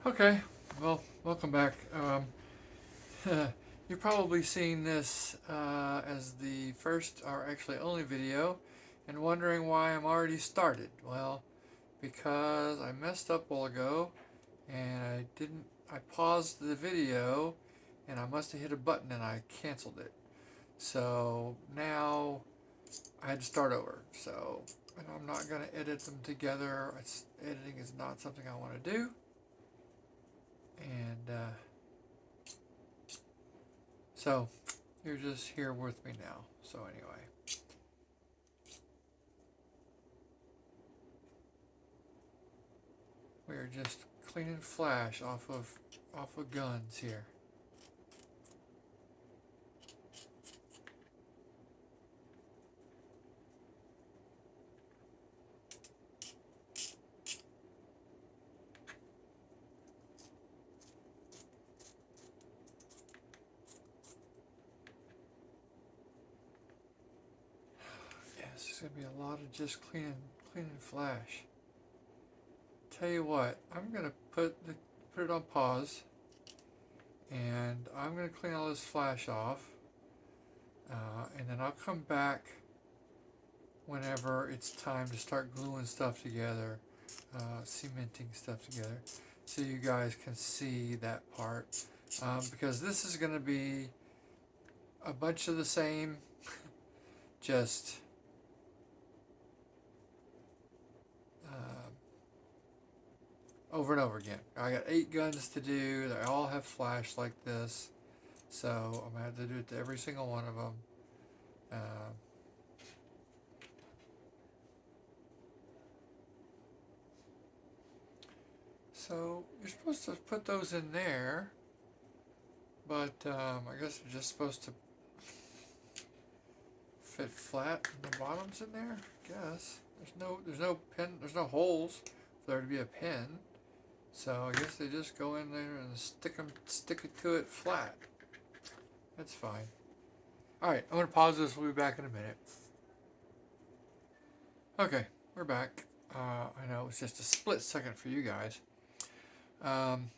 Okay, well, welcome back. You're probably seeing this as the first, or actually only video, and wondering why I'm already started. Well, because I messed up a while ago, and I paused the video, and I must have hit a button and I canceled it. So now I had to start over. So, and I'm not going to edit them together. Editing is not something I want to do. And, so you're just here with me now. So anyway, we are just cleaning flash off of guns here. Yes, it's gonna be a lot of just cleaning flash. Tell you what, I'm gonna put it on pause, and I'm gonna clean all this flash off, and then I'll come back whenever it's time to start gluing stuff together, cementing stuff together, so you guys can see that part. Because this is going to be a bunch of the same, just uh, over and over again. I got 8 guns to do. They all have flash like this, so I'm gonna have to do it to every single one of them. Uh, so you're supposed to put those in there, but I guess they're just supposed to fit flat and the bottoms in there. I guess there's no pin, there's no holes for there to be a pin. So I guess they just go in there and stick it to it flat. That's fine. All right, I'm gonna pause this. We'll be back in a minute. Okay, we're back. I know it was just a split second for you guys. Um,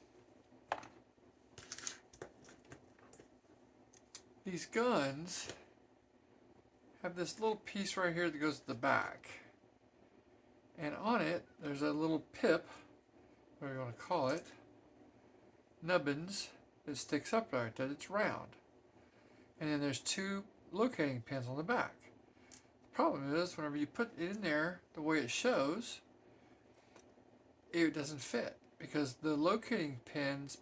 these guns have this little piece right here that goes to the back, and on it there's a little pip, whatever you want to call it, nubbins that sticks up right there. It's round, and then there's 2 locating pins on the back. The problem is whenever you put it in there the way it shows, it doesn't fit because the locating pins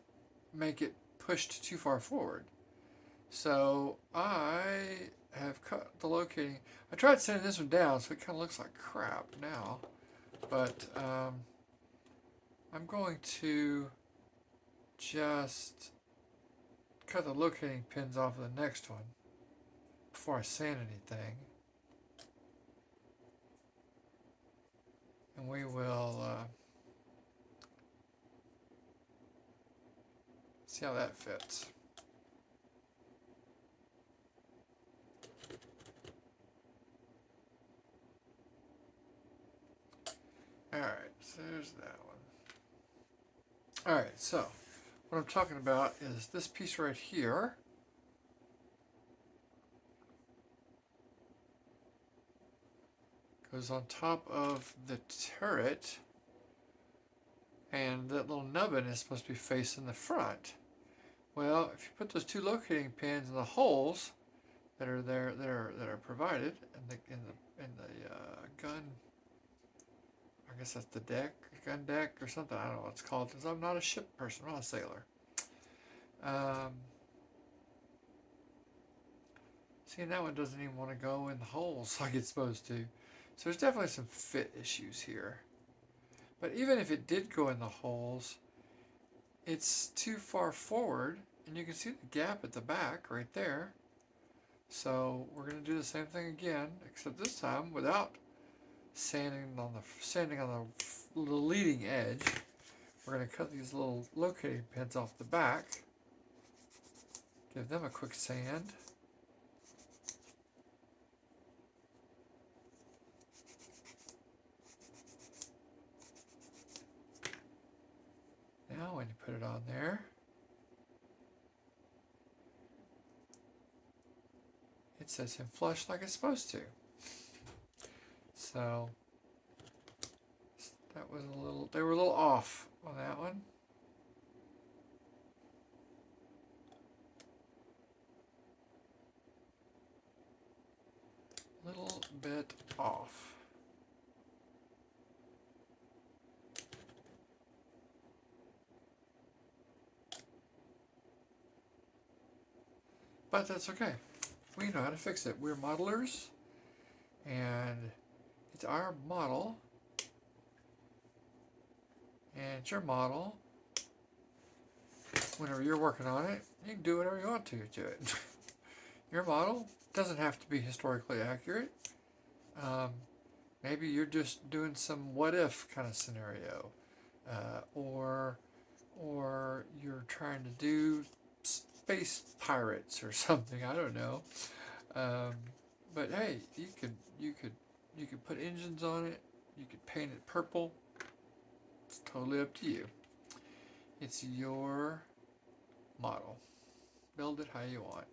make it pushed too far forward. So I have cut the locating. I tried sanding this one down so it kind of looks like crap now, but I'm going to just cut the locating pins off of the next one before I sand anything, and we will see how that fits. Alright, so there's that one. Alright, so what I'm talking about is this piece right here. Goes on top of the turret, and that little nubbin is supposed to be facing the front. Well, if you put those 2 locating pins in the holes that are there, that are provided in the gun, I guess that's the gun deck or something. I don't know what it's called because I'm not a ship person. I'm not a sailor. See, that one doesn't even want to go in the holes like it's supposed to. So there's definitely some fit issues here. But even if it did go in the holes, it's too far forward, and you can see the gap at the back right there. So we're going to do the same thing again, except this time without sanding on the leading edge. We're going to cut these little locating pins off the back, give them a quick sand. Now when you put it on there. It sits in flush like it's supposed to. So that was they were a little off on that one. Little bit off. But that's okay. We know how to fix it. We're modelers, and it's our model, and it's your model. Whenever you're working on it, you can do whatever you want to it. Your model doesn't have to be historically accurate. Maybe you're just doing some what if kind of scenario, or you're trying to do space pirates or something. I don't know. But hey, you could put engines on it. You could paint it purple. It's totally up to you. It's your model. Build it how you want.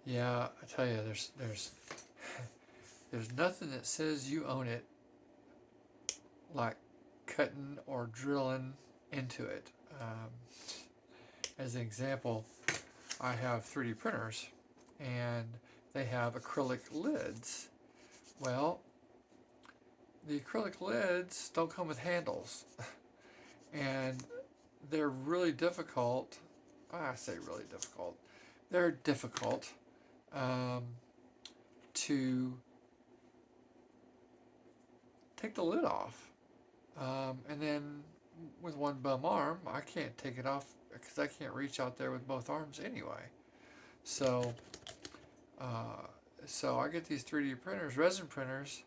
Yeah, I tell you, there's nothing that says you own it like cutting or drilling into it. As an example, I have 3D printers, and they have acrylic lids. Well, the acrylic lids don't come with handles, and they're really difficult. I say really difficult. They're difficult to take the lid off. And then with one bum arm, I can't take it off because I can't reach out there with both arms anyway. So, so I get these 3D printers, resin printers,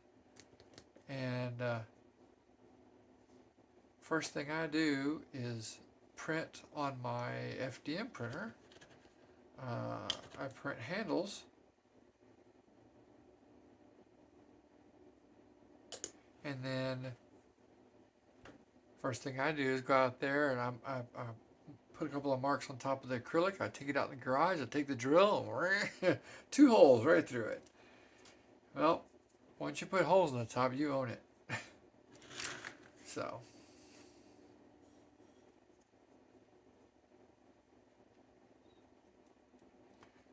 and first thing I do is print on my FDM printer. I print handles, and then first thing I do is go out there and I put a couple of marks on top of the acrylic. I take it out in the garage. I take the drill, and 2 holes right through it. Well, once you put holes in the top, you own it. So.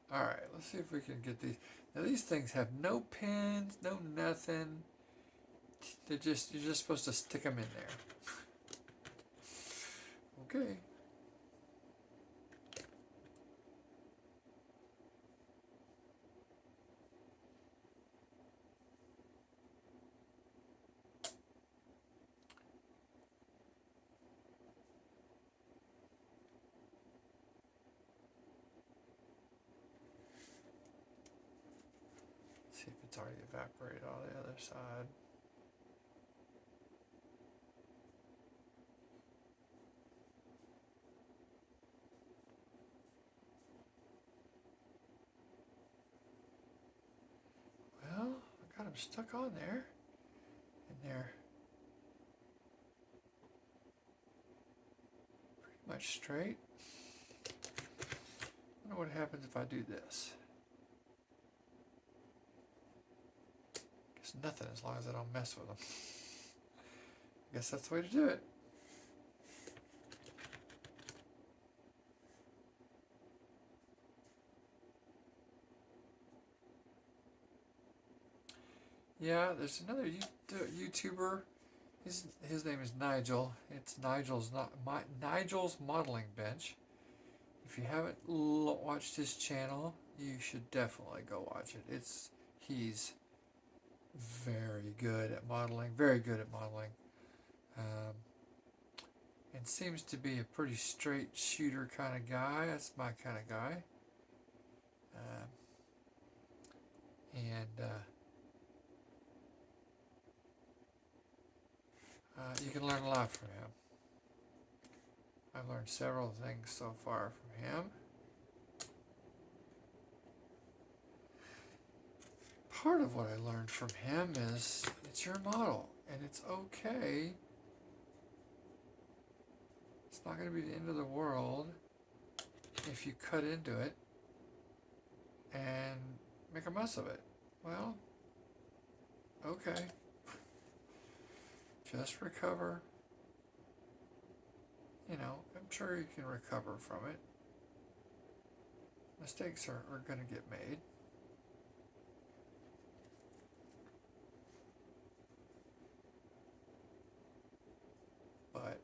Alright, let's see if we can get these. Now these things have no pins, no nothing. You're just supposed to stick them in there. Okay. See if it's already evaporated on the other side. Well, I got them stuck on there. And they're pretty much straight. I wonder what happens if I do this. Guess nothing as long as I don't mess with them. I guess that's the way to do it. Yeah, there's another YouTuber. His name is Nigel. It's Nigel's Modeling Bench. If you haven't watched his channel, you should definitely go watch it. He's very good at modeling. Very good at modeling. And seems to be a pretty straight shooter kind of guy. That's my kind of guy. And you can learn a lot from him. I've learned several things so far from him. Part of what I learned from him is it's your model, and it's okay. It's not going to be the end of the world if you cut into it and make a mess of it. Well, okay. Just recover. You know, I'm sure you can recover from it. Mistakes are going to get made. But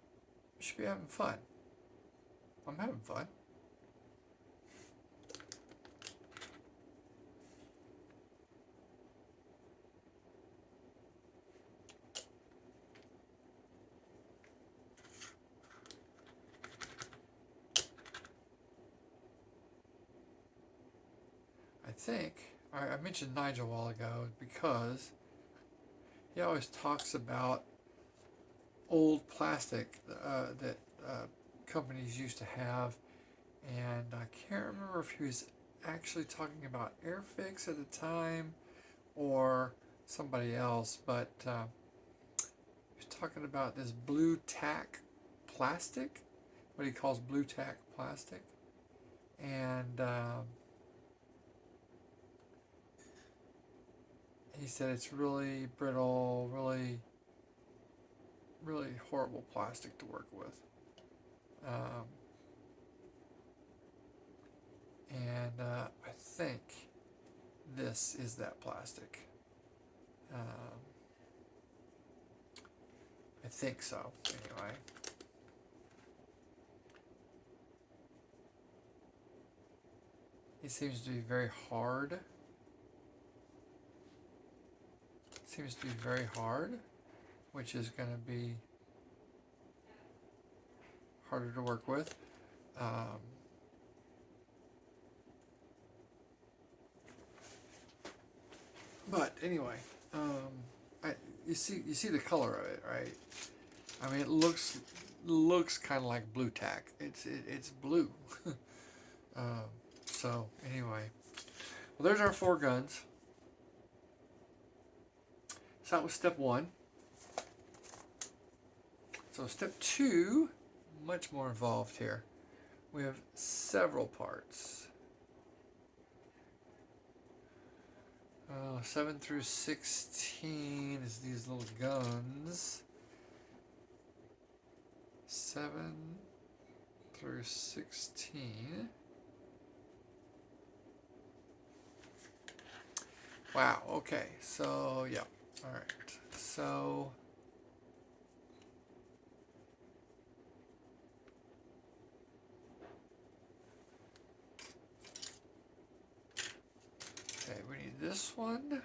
you should be having fun. I'm having fun. I think, I mentioned Nigel a while ago because he always talks about old plastic that companies used to have, and I can't remember if he was actually talking about Airfix at the time or somebody else, but he was talking about this blue tack plastic, what he calls blue tack plastic, and he said it's really brittle, really horrible plastic to work with. And I think this is that plastic. I think so, anyway. It seems to be very hard. Which is going to be harder to work with. But anyway, you see the color of it, right? I mean, it looks kind of like blue tack. It's blue. So anyway, well, there's our 4 guns. So that was step 1. So step 2, much more involved here. We have several parts. 7 through 16 is these little guns. 7 through 16. Wow, okay, so yeah, all right, so okay, we need this one.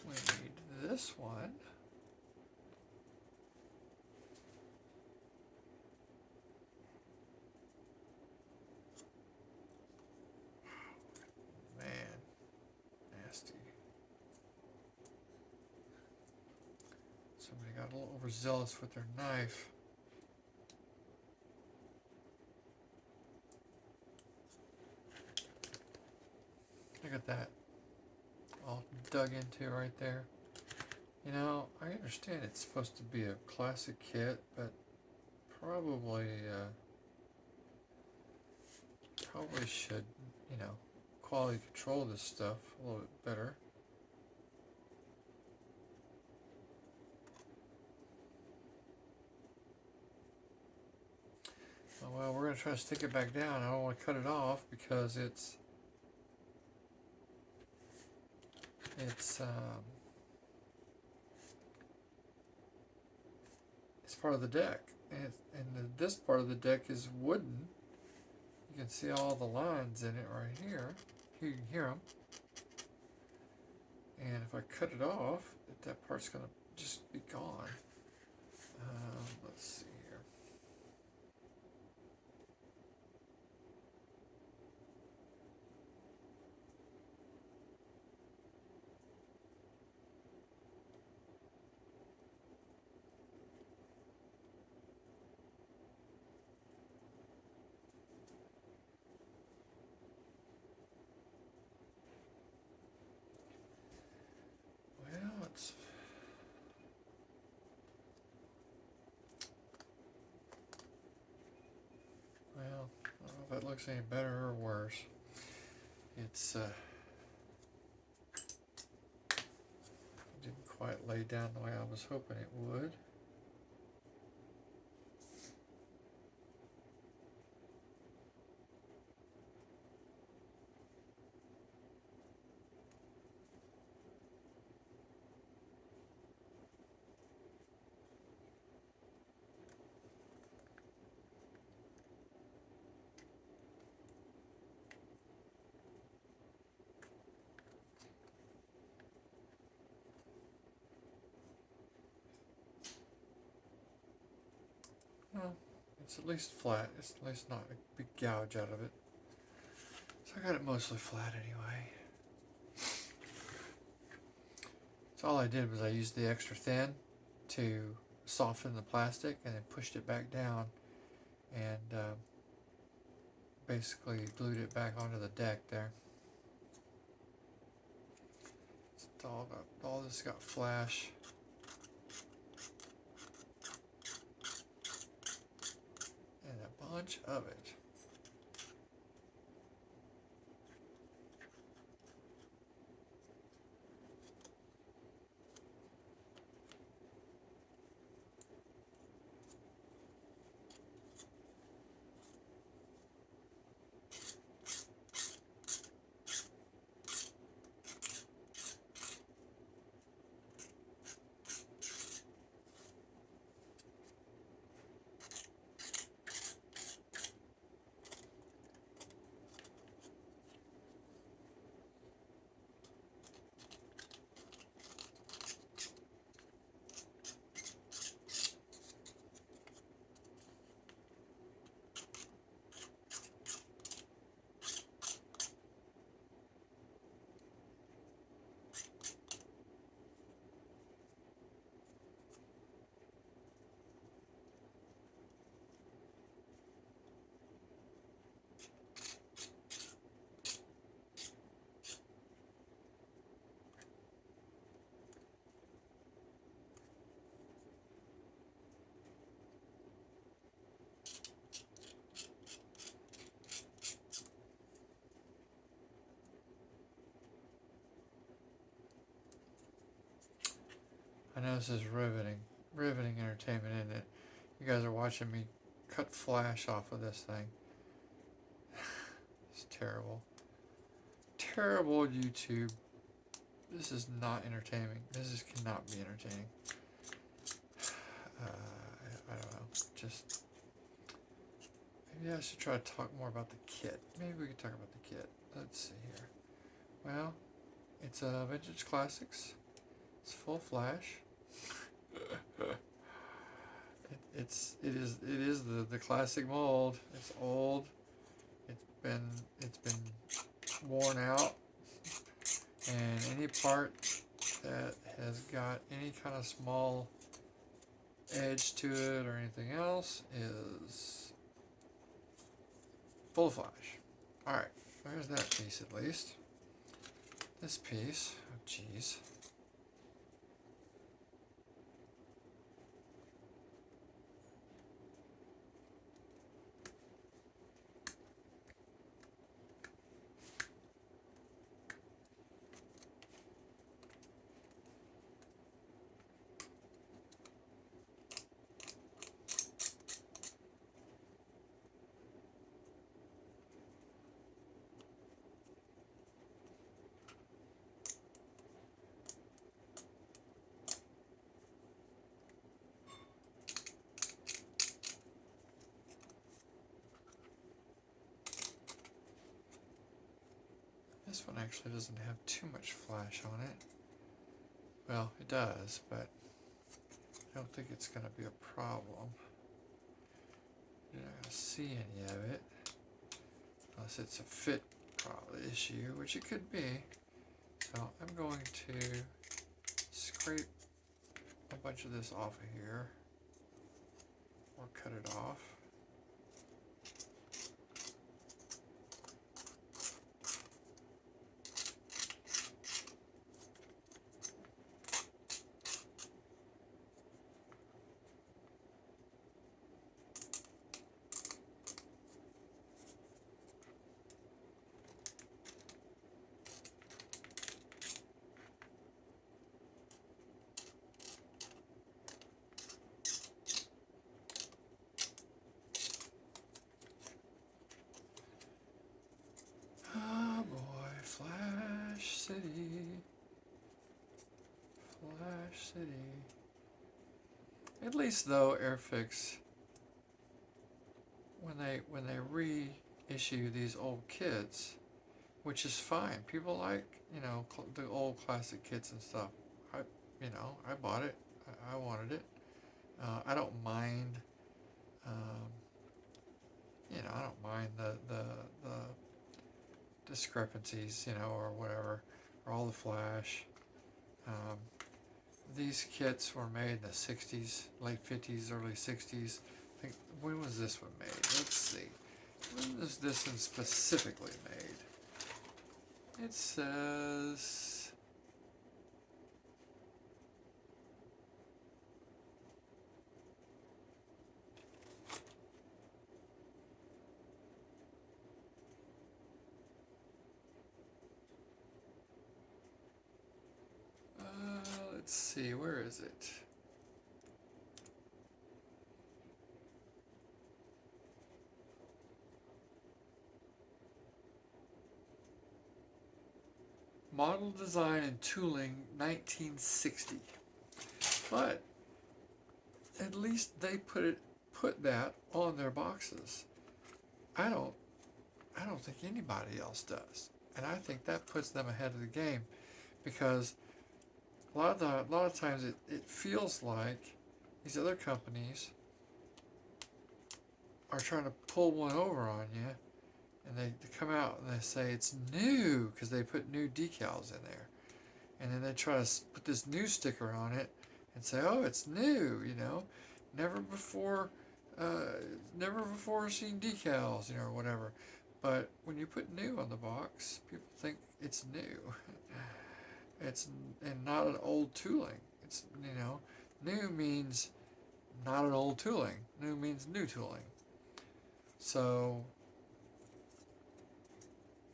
We need this one. Somebody got a little overzealous with their knife. Look at that. All dug into right there. You know, I understand it's supposed to be a classic kit, but probably should, you know, quality control this stuff a little bit better. Well, we're going to try to stick it back down. I don't want to cut it off because it's part of the deck, and this part of the deck is wooden. You can see all the lines in it right here. You can hear them. And if I cut it off, but that part's gonna just be gone. Let's see here. Well, it's well, I don't know if that looks any better or worse. It's didn't quite lay down the way I was hoping it would. Well, it's at least flat. It's at least not a big gouge out of it. So I got it mostly flat anyway. So all I did was I used the extra thin to soften the plastic and then pushed it back down and basically glued it back onto the deck there. It's all this got flash. And a bunch of it. I know this is riveting entertainment, isn't it? You guys are watching me cut flash off of this thing. It's terrible. Terrible YouTube. This is not entertaining. This cannot be entertaining. I don't know. Just maybe I should try to talk more about the kit. Maybe we could talk about the kit. Let's see here. Well, it's a Vintage Classics. It's full flash. It is the classic mold. It's old. It's been worn out, and any part that has got any kind of small edge to it or anything else is full flash. All right, there's that piece at least. This piece, oh geez. This one actually doesn't have too much flash on it. Well, it does, but I don't think it's going to be a problem. You're not going to see any of it unless it's a fit probably issue, which it could be. So I'm going to scrape a bunch of this off of here, or cut it off. Oh boy, Flash City. Flash City. At least though, Airfix, when they reissue these old kits, which is fine. People like, you know, the old classic kits and stuff. I bought it. I wanted it. I don't mind. Um, I don't mind the discrepancies, or whatever, or all the flash. Um, these kits were made in the 60s, late 50s, early 60s. I think, when was this one made? Let's see. When was this one specifically made? It says... let's see, where is it? Model design and tooling, 1960. But at least they put that on their boxes. I don't think anybody else does, and I think that puts them ahead of the game, because a lot of times it feels like these other companies are trying to pull one over on you, and they come out and they say it's new because they put new decals in there, and then they try to put this new sticker on it and say, oh, it's new, never before seen decals, or whatever. But when you put new on the box, people think it's new. And not an old tooling. It's, new means not an old tooling. New means new tooling. So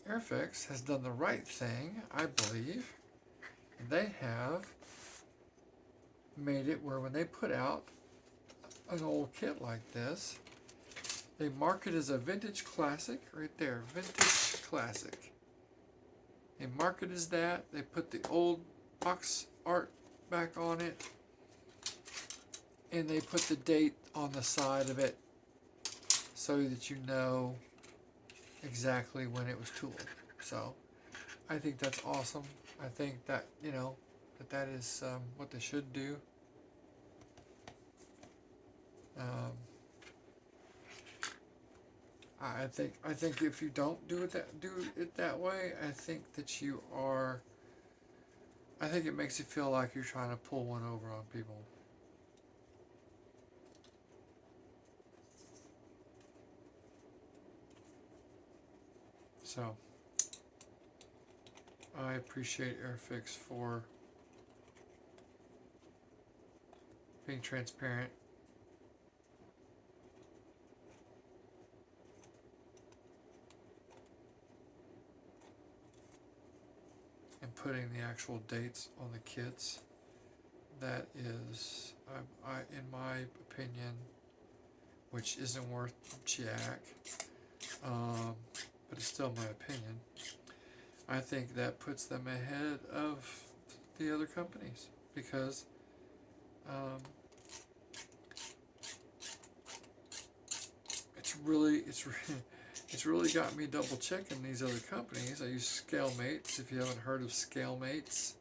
Airfix has done the right thing, I believe. They have made it where when they put out an old kit like this, they mark it as a vintage classic, right there, vintage classic. They mark it as that. They put the old box art back on it, and they put the date on the side of it so that you know exactly when it was tooled. So I think that's awesome. I think that, that is what they should do. I think if you don't do it that way, I think that you are. I think it makes you feel like you're trying to pull one over on people. So I appreciate Airfix for being transparent. And putting the actual dates on the kits. That is, in my opinion, which isn't worth jack, but it's still my opinion, I think that puts them ahead of the other companies, because it's really got me double checking these other companies. I use ScaleMates. If you haven't heard of ScaleMates,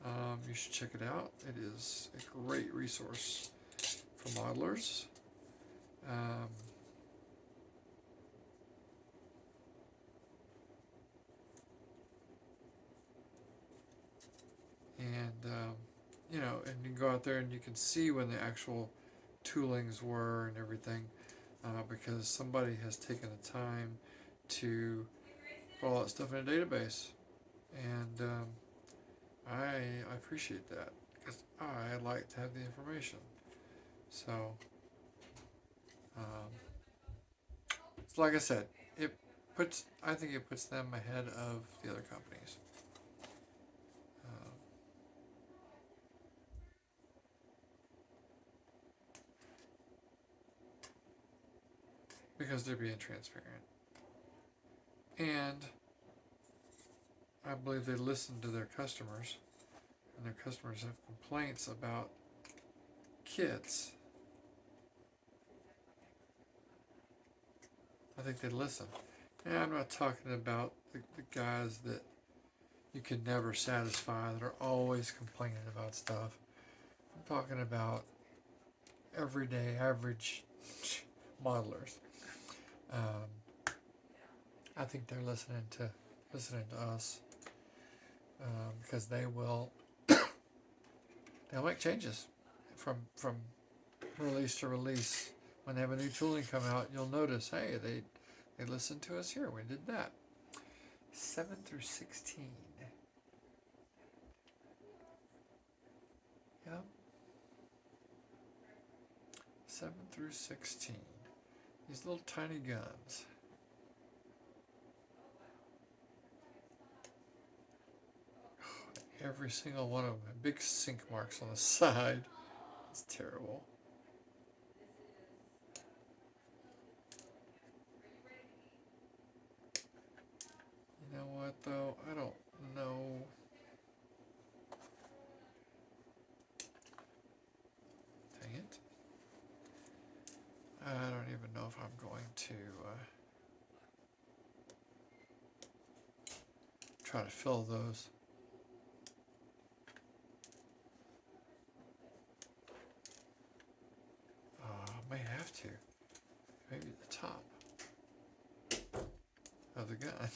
You should check it out. It is a great resource for modelers. Um, and you know, and you can go out there and you can see when the actual toolings were and everything, because somebody has taken the time to put all that stuff in a database, and I appreciate that because I like to have the information. So, um, so like I said, I think it puts them ahead of the other companies. Um, because they're being transparent. And I believe they listen to their customers, and their customers have complaints about kits. I think they listen. And I'm not talking about the guys that you can never satisfy, that are always complaining about stuff. I'm talking about everyday average modelers. Um, I think they're listening to us, because they'll make changes from release to release. When they have a new tooling come out, you'll notice, hey, they listened to us here. We did that. 7 through 16. Yep. 7 through 16. These little tiny guns. Every single one of them have big sink marks on the side. It's terrible. You know what, though? I don't know. Dang it. I don't even know if I'm going to try to fill those. I may have to. Maybe the top of the gun.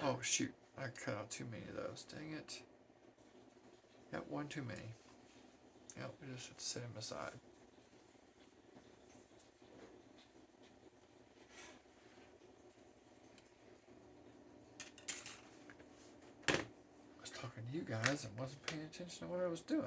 Oh, shoot. I cut out too many of those. Dang it. Yep, one too many. Yep, we just have to set him aside. I was talking to you guys and wasn't paying attention to what I was doing.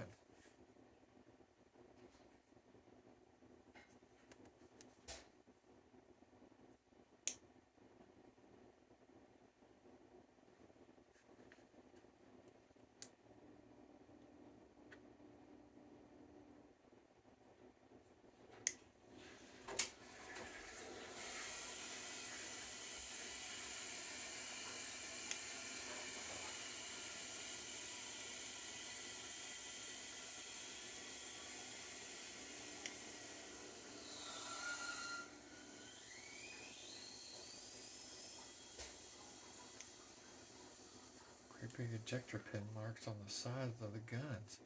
Great big ejector pin marks on the sides of the guns.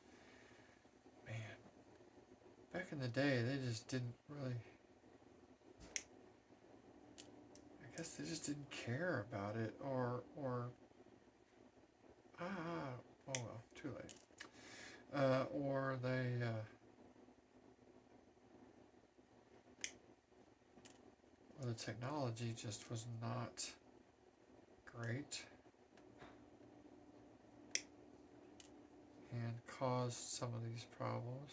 Man, back in the day, they just didn't really. I guess they just didn't care about it, or oh well, too late. Or or the technology just was not great and caused some of these problems.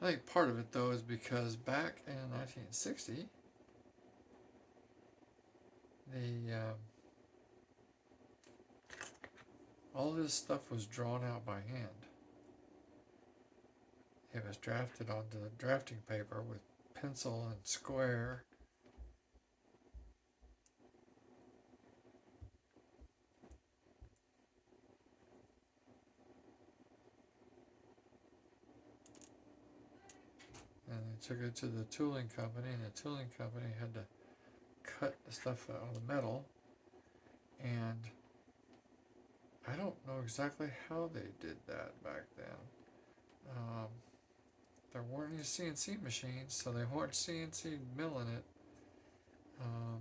I think part of it, though, is because back in 1960, all this stuff was drawn out by hand. It was drafted onto the drafting paper with pencil and square. And they took it to the tooling company, and the tooling company had to cut the stuff out of the metal And I don't know exactly how they did that back then. Um, there weren't any CNC machines, so they weren't CNC milling it. Um,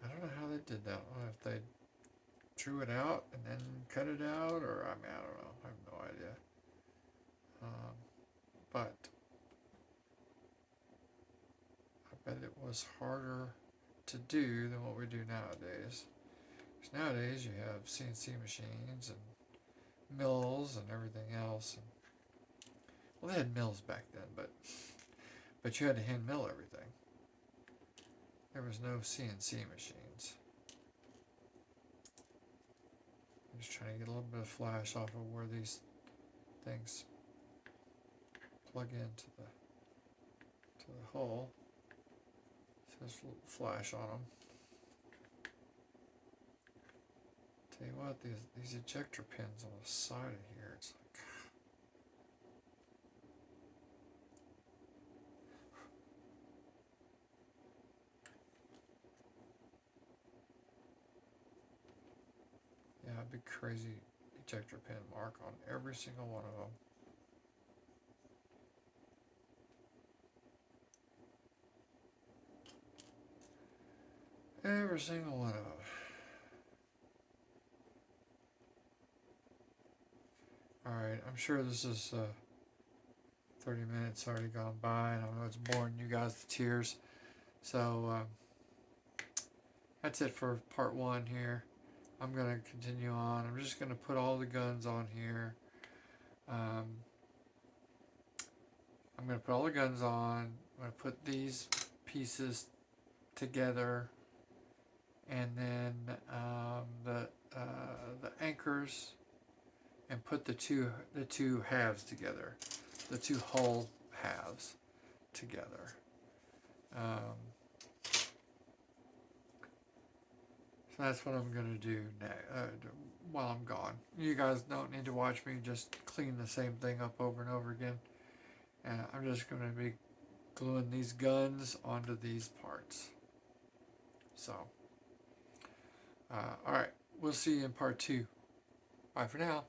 I don't know how they did that. I don't know if they drew it out and then cut it out, or I mean, I don't know. I have no idea. But I bet it was harder to do than what we do nowadays. Because nowadays you have CNC machines and mills and everything else. And, well, they had mills back then, but you had to hand mill everything. There was no CNC machines. I'm just trying to get a little bit of flash off of where these things plug into the hole. So there's a little flash on them. Tell you what, these ejector pins on the side of here, it's like, yeah, a big crazy ejector pin mark on every single one of them. Every single one of them. Alright, I'm sure this is 30 minutes already gone by, and I know it's boring you guys to tears. So that's it for part one here. I'm going to continue on. I'm just going to put all the guns on here. I'm going to put all the guns on. I'm going to put these pieces together, and then the anchors, and put the two halves together, the two hull halves together. So that's what I'm going to do while I'm gone. You guys don't need to watch me just clean the same thing up over and over again. And I'm just going to be gluing these guns onto these parts. So, alright, we'll see you in part two. Bye for now.